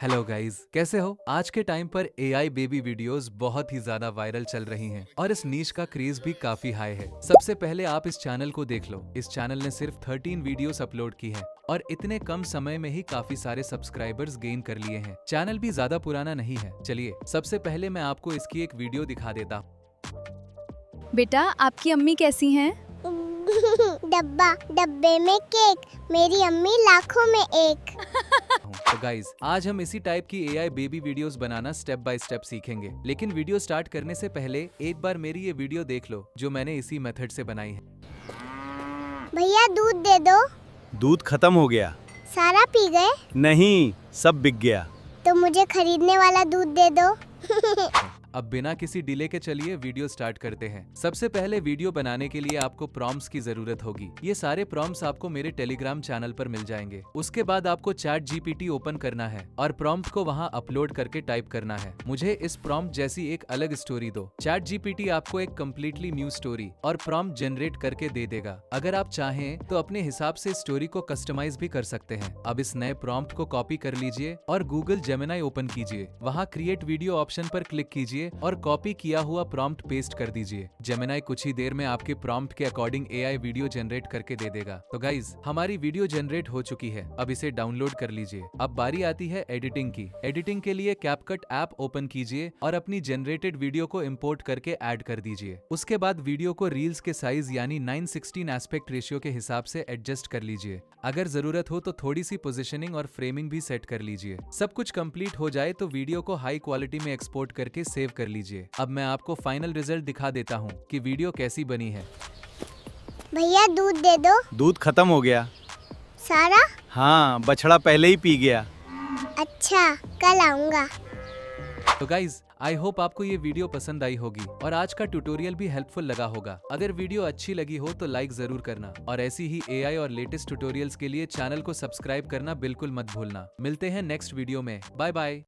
Hello guys, कैसे हो? आज के टाइम पर एआई बेबी वीडियोस बहुत ही ज्यादा वायरल चल रही हैं और इस नीश का क्रेज भी काफी हाई है। सबसे पहले आप इस चैनल को देख लो। इस चैनल ने सिर्फ 13 वीडियोस अपलोड की हैं और इतने कम समय में ही काफी सारे सब्सक्राइबर्स गेन कर लिए हैं। चैनल भी ज्यादा पुराना नहीं है। चलिए सबसे पहले मैं आपको इसकी एक वीडियो दिखा देता हूँ। बेटा, आपकी अम्मी कैसी हैं? डब्बे में केक, मेरी अम्मी लाखों में एक। तो गाइज, आज हम इसी टाइप की AI baby videos banana step by step सीखेंगे। लेकिन वीडियो स्टार्ट करने से पहले एक बार मेरी ये वीडियो देख लो जो मैंने इसी मेथड से बनाई है। भैया दूध दे दो। दूध खत्म हो गया। सारा पी गए? नहीं, सब बिक गया। तो मुझे खरीदने वाला दूध दे दो। अब बिना किसी डिले के चलिए वीडियो स्टार्ट करते हैं। सबसे पहले वीडियो बनाने के लिए आपको प्रॉम्प्ट्स की जरूरत होगी। ये सारे प्रॉम्प्ट्स आपको मेरे टेलीग्राम चैनल पर मिल जाएंगे। उसके बाद आपको चैट जीपीटी ओपन करना है और प्रॉम्प्ट को वहां अपलोड करके टाइप करना है, मुझे इस प्रॉम्प्ट जैसी एक अलग स्टोरी दो। चैट जीपीटी आपको एक कम्प्लीटली न्यू स्टोरी और प्रॉम्प्ट जनरेट करके दे देगा। अगर आप चाहें तो अपने हिसाब से स्टोरी को कस्टमाइज भी कर सकते हैं। अब इस नए प्रॉम्प्ट को कॉपी कर लीजिए और गूगल जेमिनी ओपन कीजिए। वहां क्रिएट वीडियो ऑप्शन पर क्लिक कीजिए और कॉपी किया हुआ प्रॉम्प्ट पेस्ट कर दीजिए। जेमिनी कुछ ही देर में आपके प्रॉम्प्ट के अकॉर्डिंग एआई वीडियो जनरेट करके दे देगा। तो गाइज, हमारी वीडियो जनरेट हो चुकी है। अब इसे डाउनलोड कर लीजिए। अब बारी आती है एडिटिंग की। एडिटिंग के लिए कैपकट ऐप ओपन कीजिए और अपनी जनरेटेड वीडियो को इंपोर्ट करके ऐड कर दीजिए। उसके बाद वीडियो को रील्स के साइज यानी 9:16 एस्पेक्ट रेशियो के हिसाब से एडजस्ट कर लीजिए। अगर जरूरत हो तो थोड़ी सी पोजिशनिंग और फ्रेमिंग भी सेट कर लीजिए। सब कुछ कंप्लीट हो जाए तो वीडियो को हाई क्वालिटी में एक्सपोर्ट करके सेव कर लीजिए। अब मैं आपको फाइनल रिजल्ट दिखा देता हूँ कि वीडियो कैसी बनी है। भैया दूध दे दो। दूध खत्म हो गया। सारा? हाँ, बछड़ा पहले ही पी गया। अच्छा, कल आऊंगा। तो गाइज, आई होप आपको ये वीडियो पसंद आई होगी और आज का ट्यूटोरियल भी हेल्पफुल लगा होगा। अगर वीडियो अच्छी लगी हो तो लाइक जरूर करना और ऐसी ही एआई और लेटेस्ट ट्यूटोरियल्स के लिए चैनल को सब्सक्राइब करना बिल्कुल मत भूलना। मिलते हैं नेक्स्ट वीडियो में। Bye bye.